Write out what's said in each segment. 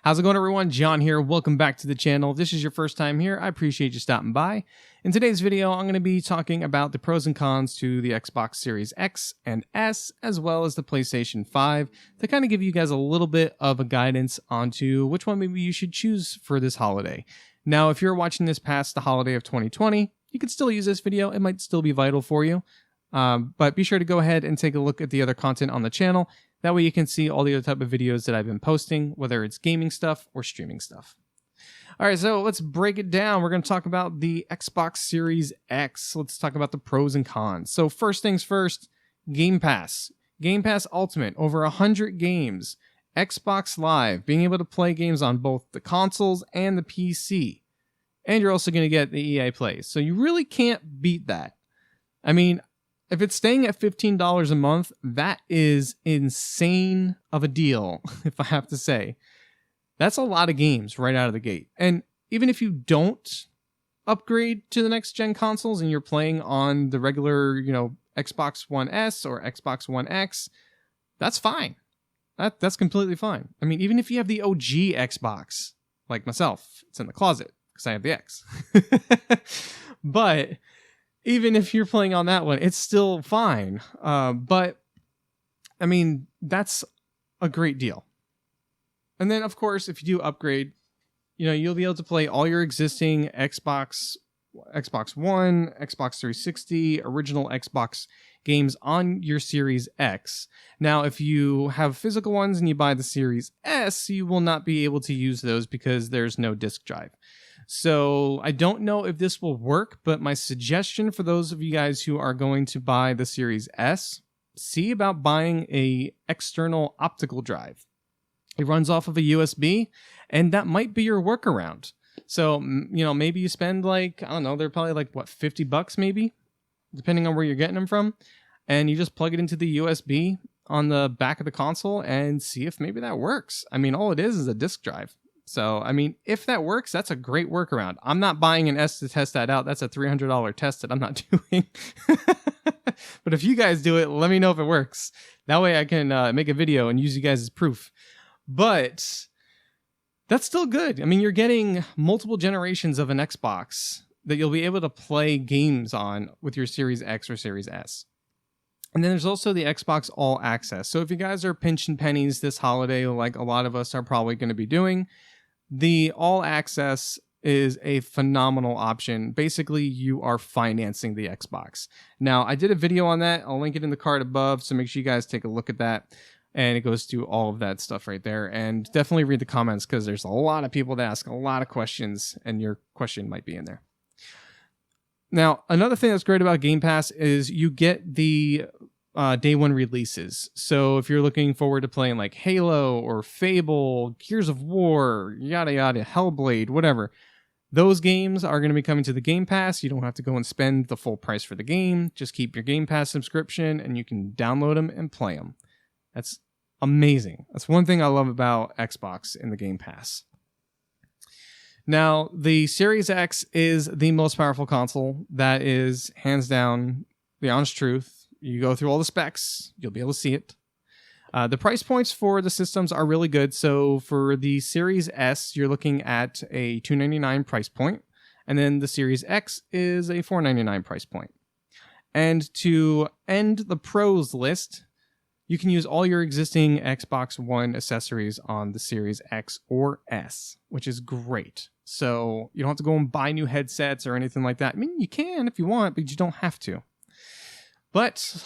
How's it going, everyone? John here. Welcome back to the channel. If this is your first time here, I appreciate you stopping by. In today's video, I'm going to be talking about the pros and cons to the Xbox Series X and S, as well as the PlayStation 5, to kind of give you guys a little bit of a guidance onto which one maybe you should choose for this holiday. Now, if you're watching this past the holiday of 2020, you could still use this video. It might still be vital for you. But be sure to go ahead and take a look at the other content on the channel. That way you can see all the other type of videos that I've been posting, whether it's gaming stuff or streaming stuff. All right, so let's break it down. We're going to talk about the Xbox Series X. Let's talk about the pros and cons. So first things first, Game Pass. Game Pass Ultimate, over 100 games. Xbox Live, being able to play games on both the consoles and the PC. And you're also going to get the EA Play. So you really can't beat that. I mean, if it's staying at $15 a month, that is insane of a deal, if I have to say. That's a lot of games right out of the gate. And even if you don't upgrade to the next gen consoles and you're playing on the regular, Xbox One S or Xbox One X, that's fine. That's completely fine. I mean, even if you have the OG Xbox, like myself, it's in the closet because I have the X. But even if you're playing on that one, it's still fine. But, I mean, that's a great deal. And then, of course, if you do upgrade, you'll be able to play all your existing Xbox One, Xbox 360, original Xbox games on your Series X. Now, if you have physical ones and you buy the Series S, you will not be able to use those because there's no disk drive. So I don't know if this will work, but my suggestion for those of you guys who are going to buy the Series S, see about buying a external optical drive. It runs off of a USB, and that might be your workaround. So, maybe you spend they're probably $50 maybe, depending on where you're getting them from. And you just plug it into the USB on the back of the console and see if maybe that works. I mean, all it is a disk drive. So, I mean, if that works, that's a great workaround. I'm not buying an S to test that out. That's a $300 test that I'm not doing. But if you guys do it, let me know if it works. That way I can make a video and use you guys as proof. But that's still good. I mean, you're getting multiple generations of an Xbox that you'll be able to play games on with your Series X or Series S. And then there's also the Xbox All Access. So if you guys are pinching pennies this holiday, like a lot of us are probably going to be doing, the All Access is a phenomenal option. Basically, you are financing the Xbox. Now, I did a video on that. I'll link it in the card above, so make sure you guys take a look at that. And it goes through all of that stuff right there. And definitely read the comments because there's a lot of people that ask a lot of questions, and your question might be in there. Now, another thing that's great about Game Pass is you get the day one releases. So if you're looking forward to playing like Halo or Fable, Gears of War, yada yada, Hellblade, whatever, those games are going to be coming to the Game Pass. You don't have to go and spend the full price for the game. Just keep your Game Pass subscription and you can download them and play them. That's amazing. That's one thing I love about Xbox in the Game Pass. Now, the Series X is the most powerful console. That is, hands down, the honest truth. You go through all the specs, you'll be able to see it. The price points for the systems are really good. So for the Series S, you're looking at a $299 price point. And then the Series X is a $499 price point. And to end the pros list, you can use all your existing Xbox One accessories on the Series X or S, which is great. So you don't have to go and buy new headsets or anything like that. I mean, you can if you want, but you don't have to. But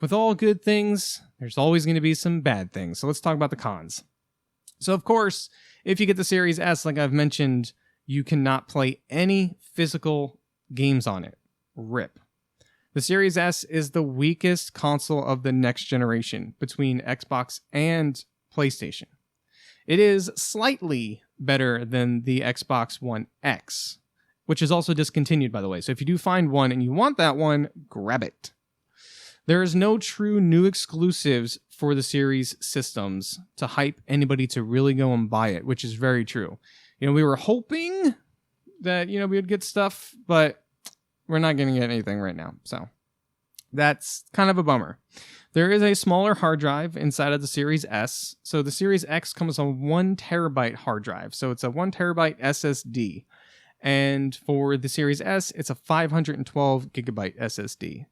with all good things, there's always going to be some bad things. So let's talk about the cons. So, of course, if you get the Series S, like I've mentioned, you cannot play any physical games on it. RIP. The Series S is the weakest console of the next generation between Xbox and PlayStation. It is slightly better than the Xbox One X, which is also discontinued, by the way. So if you do find one and you want that one, grab it. There is no true new exclusives for the Series systems to hype anybody to really go and buy it, which is very true. We were hoping that, we would get stuff, but we're not going to get anything right now. So That's kind of a bummer. There is a smaller hard drive inside of the Series S. So the Series X comes on 1 terabyte hard drive. So it's a 1 terabyte SSD. And for the Series S, it's a 512 gigabyte SSD.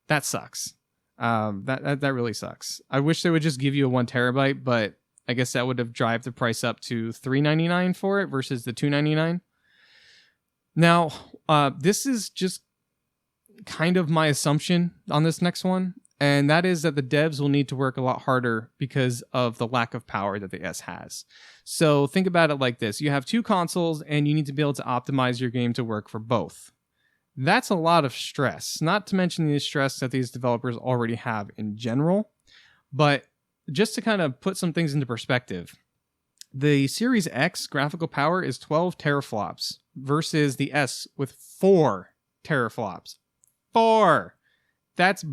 That sucks. That really sucks. I wish they would just give you a 1 terabyte, but I guess that would have driven the price up to $399 for it versus the $299. Now, this is just kind of my assumption on this next one, and that is that the devs will need to work a lot harder because of the lack of power that the S has. So think about it like this. You have 2 consoles, and you need to be able to optimize your game to work for both. That's a lot of stress, not to mention the stress that these developers already have in general. But just to kind of put some things into perspective, the Series X graphical power is 12 teraflops versus the S with 4 teraflops. 4! That's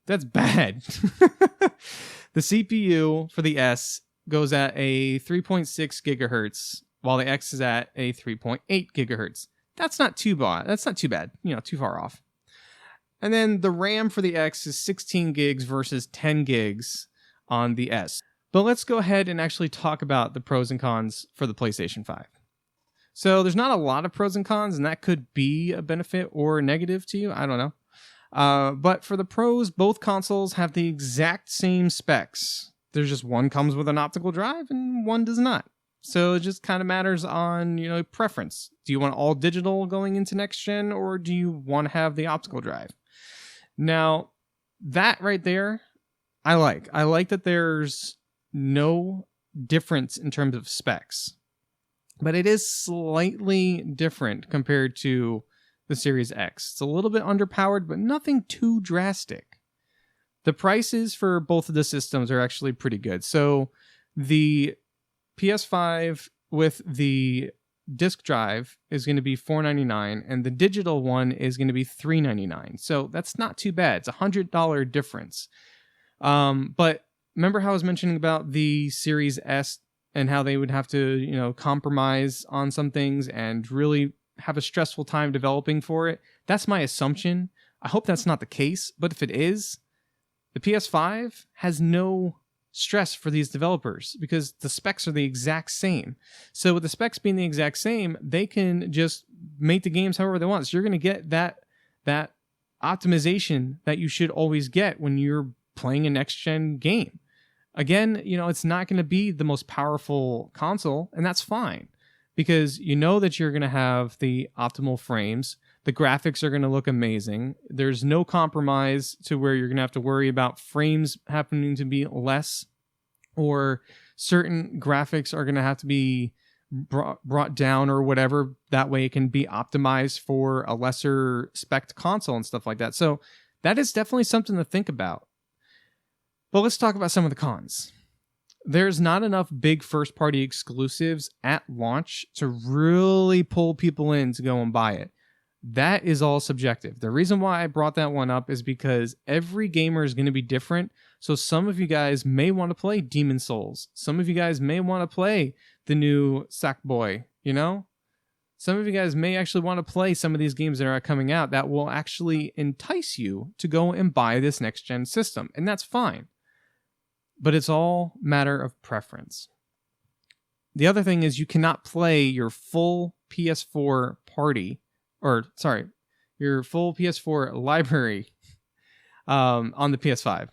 bad. The CPU for the S goes at a 3.6 gigahertz, while the X is at a 3.8 gigahertz. That's not too bad. That's not too bad. Too far off. And then the RAM for the X is 16 gigs versus 10 gigs on the S. But let's go ahead and actually talk about the pros and cons for the PlayStation 5. So there's not a lot of pros and cons, and that could be a benefit or a negative to you. I don't know. But for the pros, both consoles have the exact same specs. There's just one comes with an optical drive and one does not. So it just kind of matters on, preference. Do you want all digital going into next gen, or do you want to have the optical drive? Now, that right there, I like. I like that there's no difference in terms of specs. But it is slightly different compared to the Series X. It's a little bit underpowered, but nothing too drastic. The prices for both of the systems are actually pretty good. So the PS5 with the disk drive is going to be $499, and the digital one is going to be $399. So that's not too bad. It's a $100 difference. But remember how I was mentioning about the Series S and how they would have to, compromise on some things and really have a stressful time developing for it? That's my assumption. I hope that's not the case, but if it is, the PS5 has no stress for these developers because the specs are the exact same. So with the specs being the exact same, they can just make the games however they want. So you're going to get that optimization that you should always get when you're playing a next-gen game. Again, it's not going to be the most powerful console, and that's fine because you know that you're going to have the optimal frames. The graphics are going to look amazing. There's no compromise to where you're going to have to worry about frames happening to be less, or certain graphics are going to have to be brought down or whatever. That way it can be optimized for a lesser spec console and stuff like that. So that is definitely something to think about. But let's talk about some of the cons. There's not enough big first-party exclusives at launch to really pull people in to go and buy it. That is all subjective. The reason why I brought that one up is because every gamer is going to be different. So some of you guys may want to play Demon's Souls. Some of you guys may want to play the new Sackboy, Some of you guys may actually want to play some of these games that are coming out that will actually entice you to go and buy this next-gen system. And that's fine. But it's all matter of preference. The other thing is you cannot play your full PS4 your full PS4 library on the PS5.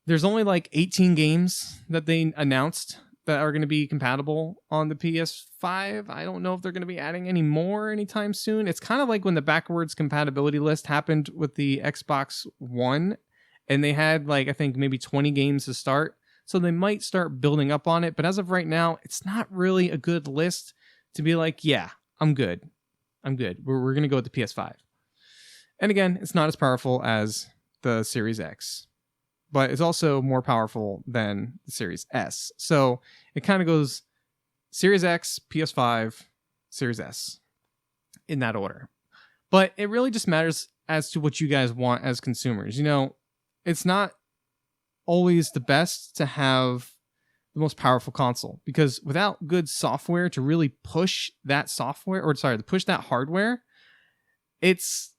There's only like 18 games that they announced that are going to be compatible on the PS5. I don't know if they're going to be adding any more anytime soon. It's kind of like when the backwards compatibility list happened with the Xbox One, and they had I think maybe 20 games to start. So they might start building up on it. But as of right now, it's not really a good list to be like, yeah, I'm good. We're going to go with the PS5. And again, it's not as powerful as the Series X, but it's also more powerful than the Series S. So it kind of goes Series X, PS5, Series S in that order. But it really just matters as to what you guys want as consumers. It's not always the best to have the most powerful console, because without good software to really push that hardware, it's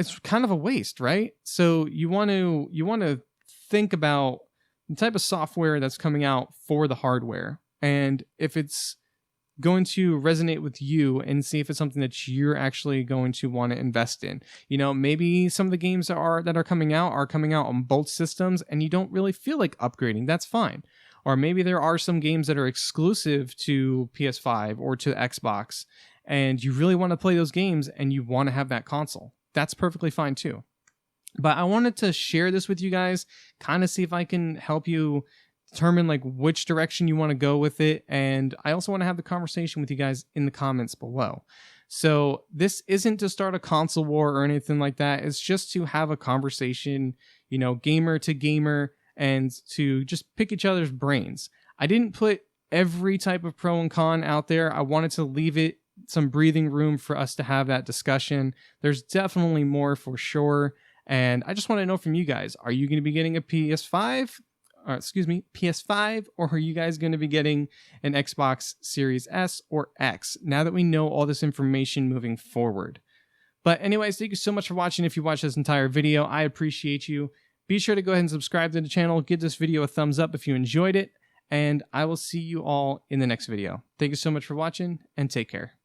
it's kind of a waste, right? So you want to think about the type of software that's coming out for the hardware, and if it's going to resonate with you, and see if it's something that you're actually going to want to invest in. You know, maybe some of the games that are coming out on both systems and you don't really feel like upgrading. That's fine. Or maybe there are some games that are exclusive to PS5 or to Xbox and you really want to play those games and you want to have that console. That's perfectly fine too. But I wanted to share this with you guys, kind of see if I can help you determine like which direction you want to go with it. And I also want to have the conversation with you guys in the comments below. So this isn't to start a console war or anything like that. It's just to have a conversation, you know, gamer to gamer, and to just pick each other's brains. I didn't put every type of pro and con out there. I wanted to leave it some breathing room for us to have that discussion. There's definitely more for sure. And I just want to know from you guys, are you going to be getting a PS5, or are you guys going to be getting an Xbox Series S or X, now that we know all this information moving forward? But anyways, thank you so much for watching. If you watched this entire video, I appreciate you. Be sure to go ahead and subscribe to the channel. Give this video a thumbs up if you enjoyed it, and I will see you all in the next video. Thank you so much for watching, and take care.